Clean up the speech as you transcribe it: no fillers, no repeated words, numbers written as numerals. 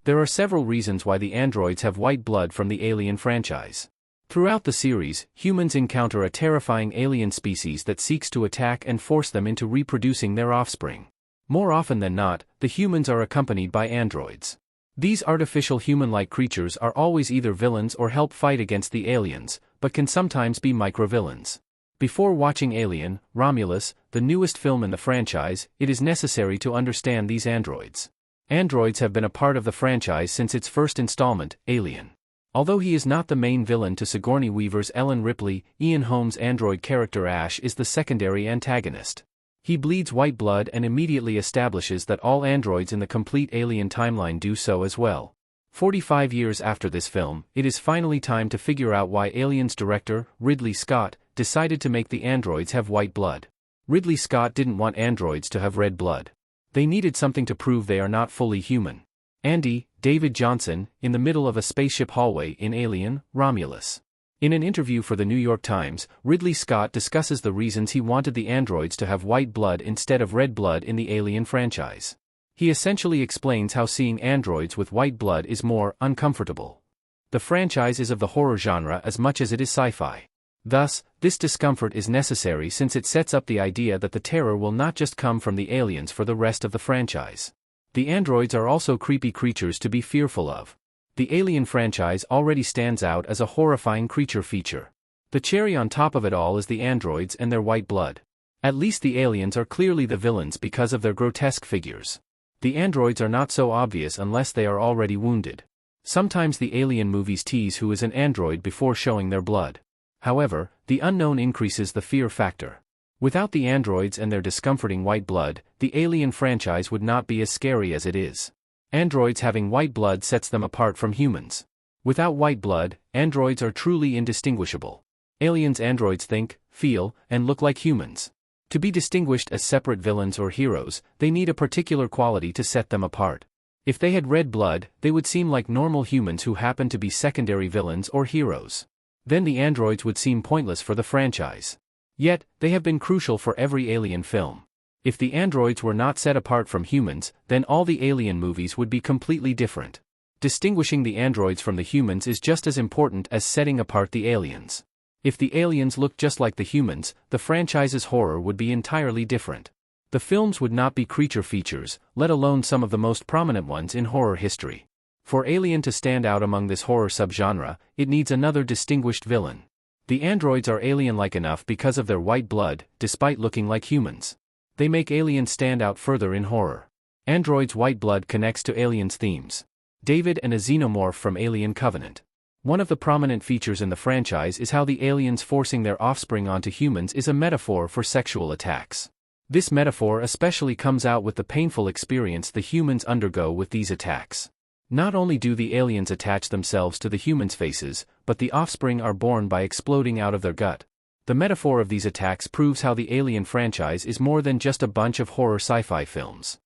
There are several reasons why the androids have white blood from the Alien franchise. Throughout the series, humans encounter a terrifying alien species that seeks to attack and force them into reproducing their offspring. More often than not, the humans are accompanied by androids. These artificial human-like creatures are always either villains or help fight against the aliens, but can sometimes be microvillains. Before watching Alien, Romulus, the newest film in the franchise, it is necessary to understand these androids. Androids have been a part of the franchise since its first installment, Alien. Although he is not the main villain to Sigourney Weaver's Ellen Ripley, Ian Holm's android character Ash is the secondary antagonist. He bleeds white blood and immediately establishes that all androids in the complete Alien timeline do so as well. 45 years after this film, it is finally time to figure out why Alien's director, Ridley Scott, decided to make the androids have white blood. Ridley Scott didn't want androids to have red blood. They needed something to prove they are not fully human. Andy, David Johnson, in the middle of a spaceship hallway in Alien, Romulus. In an interview for the New York Times, Ridley Scott discusses the reasons he wanted the androids to have white blood instead of red blood in the Alien franchise. He essentially explains how seeing androids with white blood is more uncomfortable. The franchise is of the horror genre as much as it is sci-fi. Thus, this discomfort is necessary since it sets up the idea that the terror will not just come from the aliens for the rest of the franchise. The androids are also creepy creatures to be fearful of. The Alien franchise already stands out as a horrifying creature feature. The cherry on top of it all is the androids and their white blood. At least the aliens are clearly the villains because of their grotesque figures. The androids are not so obvious unless they are already wounded. Sometimes the Alien movies tease who is an android before showing their blood. However, the unknown increases the fear factor. Without the androids and their discomforting white blood, the Alien franchise would not be as scary as it is. Androids having white blood sets them apart from humans. Without white blood, androids are truly indistinguishable. Aliens' androids think, feel, and look like humans. To be distinguished as separate villains or heroes, they need a particular quality to set them apart. If they had red blood, they would seem like normal humans who happen to be secondary villains or heroes. Then the androids would seem pointless for the franchise. Yet, they have been crucial for every Alien film. If the androids were not set apart from humans, then all the Alien movies would be completely different. Distinguishing the androids from the humans is just as important as setting apart the aliens. If the aliens looked just like the humans, the franchise's horror would be entirely different. The films would not be creature features, let alone some of the most prominent ones in horror history. For Alien to stand out among this horror subgenre, it needs another distinguished villain. The androids are alien-like enough because of their white blood, despite looking like humans. They make aliens stand out further in horror. Androids' white blood connects to aliens' themes. David and a xenomorph from Alien Covenant. One of the prominent features in the franchise is how the aliens forcing their offspring onto humans is a metaphor for sexual attacks. This metaphor especially comes out with the painful experience the humans undergo with these attacks. Not only do the aliens attach themselves to the humans' faces, but the offspring are born by exploding out of their gut. The metaphor of these attacks proves how the Alien franchise is more than just a bunch of horror sci-fi films.